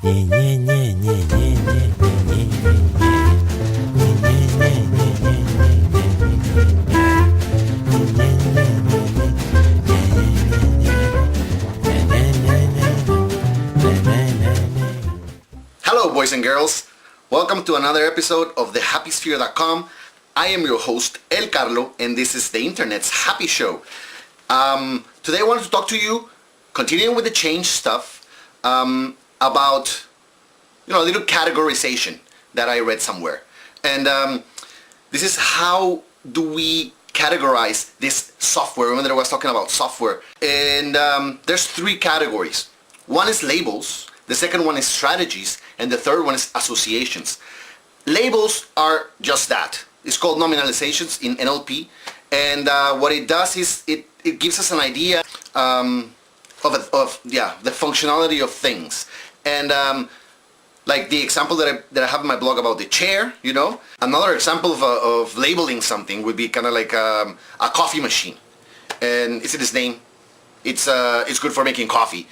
Hello, boys and girls. Welcome to another episode of the happysphere.com. I am your host, El Carlo, and this is the internet's happy show. Today I wanted to talk to you, continuing with the change stuff, about, a little categorization that I read somewhere. And this is how do we categorize this software. Remember that I was talking about software. And there's three categories. One is labels, the second one is strategies, and the third one is associations. Labels are just that. It's called nominalizations in NLP. And what it does is it gives us an idea of the functionality of things. And like the example that I have in my blog about the chair, another example of labeling something would be kind of like a coffee machine. And it's in its name. It's good for making coffee,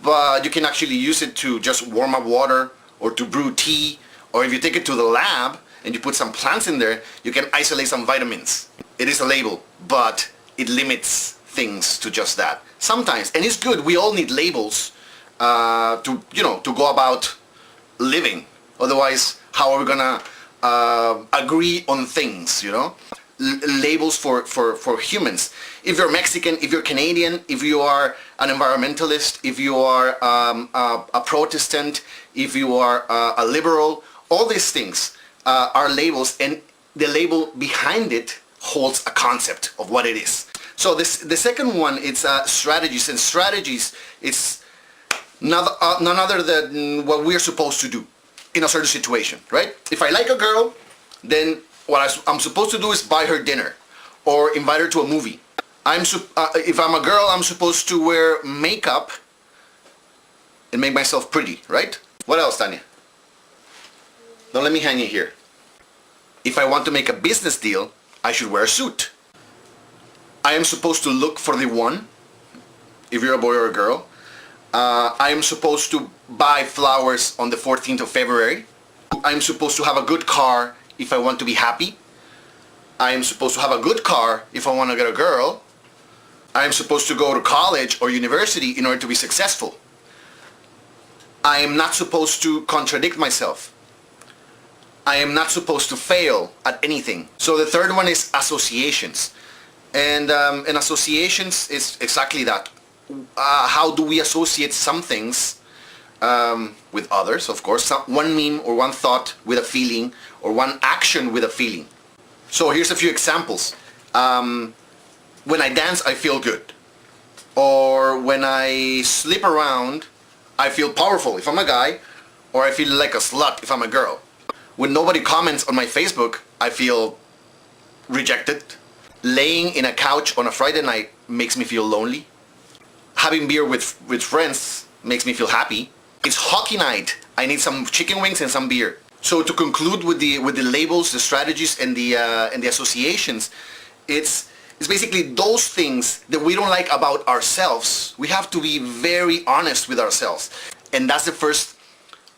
but you can actually use it to just warm up water or to brew tea, or if you take it to the lab and you put some plants in there, you can isolate some vitamins. It is a label, but it limits things to just that sometimes, and it's good. We all need labels to go about living. Otherwise, how are we gonna agree on things? Labels for humans. If you're Mexican, if you're Canadian, if you are an environmentalist, if you are a Protestant, if you are a liberal, all these things are labels, and the label behind it holds a concept of what it is. So the second one, it's strategies, and strategies, it's none other than what we're supposed to do in a certain situation, right? If I like a girl, then what I'm supposed to do is buy her dinner or invite her to a movie. If I'm a girl, I'm supposed to wear makeup and make myself pretty, right? What else, Tanya? Don't let me hang it here. If I want to make a business deal, I should wear a suit. I am supposed to look for the one, if you're a boy or a girl. I am supposed to buy flowers on the 14th of February. I am supposed to have a good car if I want to be happy. I am supposed to have a good car if I want to get a girl. I am supposed to go to college or university in order to be successful. I am not supposed to contradict myself. I am not supposed to fail at anything. So the third one is associations. And associations is exactly that. How do we associate some things with others, of course. One meme or one thought with a feeling, or one action with a feeling. So here's a few examples. When I dance, I feel good. Or when I sleep around, I feel powerful if I'm a guy, or I feel like a slut if I'm a girl. When nobody comments on my Facebook, I feel rejected. Laying in a couch on a Friday night makes me feel lonely. Having beer with friends makes me feel happy. It's hockey night. I need some chicken wings and some beer. So to conclude with the labels, the strategies, and the associations, it's basically those things that we don't like about ourselves. We have to be very honest with ourselves, and that's the first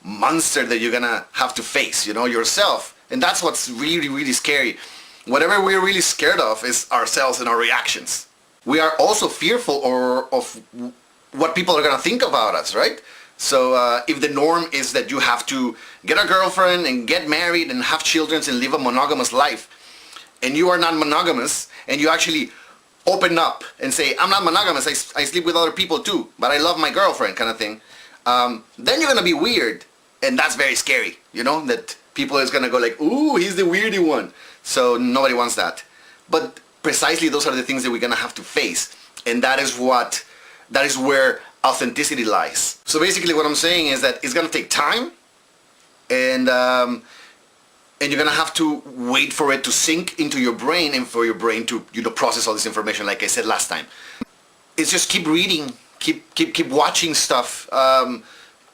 monster that you're gonna have to face. Yourself, and that's what's really, really scary. Whatever we're really scared of is ourselves and our reactions. We are also fearful of what people are gonna think about us, right? So if the norm is that you have to get a girlfriend and get married and have children and live a monogamous life, and you are not monogamous, and you actually open up and say, I'm not monogamous, I sleep with other people too, but I love my girlfriend, kind of thing, then you're gonna be weird, and that's very scary, that people is gonna go like, ooh, he's the weirdy one. So nobody wants that. But precisely those are the things that we're gonna have to face, and that is where authenticity lies. So basically what I'm saying is that it's gonna take time, and you're gonna have to wait for it to sink into your brain, and for your brain to process all this information, like I said last time. It's just keep reading, keep watching stuff,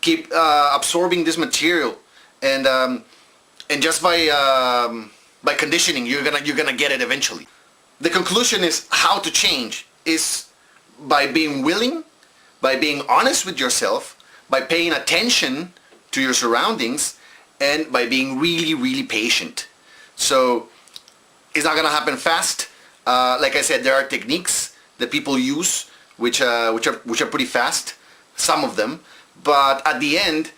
keep absorbing this material, and just by conditioning, you're gonna get it eventually. The conclusion is how to change is by being willing, by being honest with yourself, by paying attention to your surroundings and by being really, really patient. So it's not gonna happen fast. Like I said, there are techniques that people use which are pretty fast, some of them. But at the end,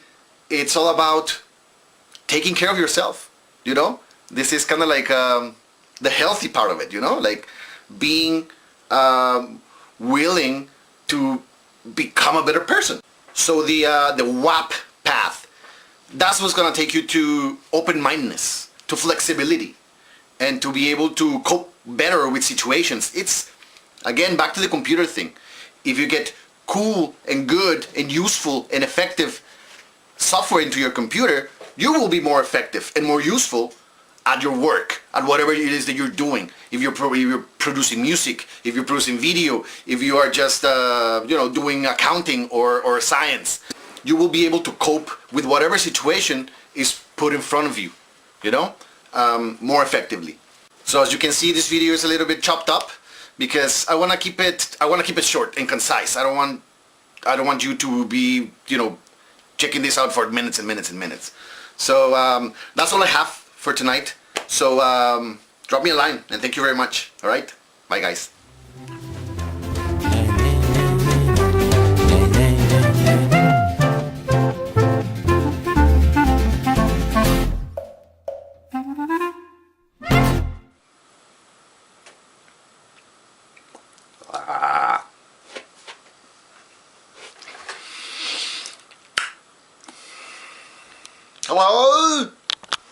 it's all about taking care of yourself. You know, this is kind of like the healthy part of it. You know, like being willing to become a better person. So the WAP path, that's what's gonna take you to open-mindedness, to flexibility, and to be able to cope better with situations. It's, again, back to the computer thing. If you get cool and good and useful and effective software into your computer, you will be more effective and more useful at your work, at whatever it is that you're doing. If you're producing music, if you're producing video, if you are just doing accounting or science, you will be able to cope with whatever situation is put in front of you, more effectively. So as you can see, this video is a little bit chopped up because I want to keep it short and concise. I don't want you to be checking this out for minutes and minutes and minutes. So that's all I have for tonight. So drop me a line, and thank you very much. All right, bye guys. Hello?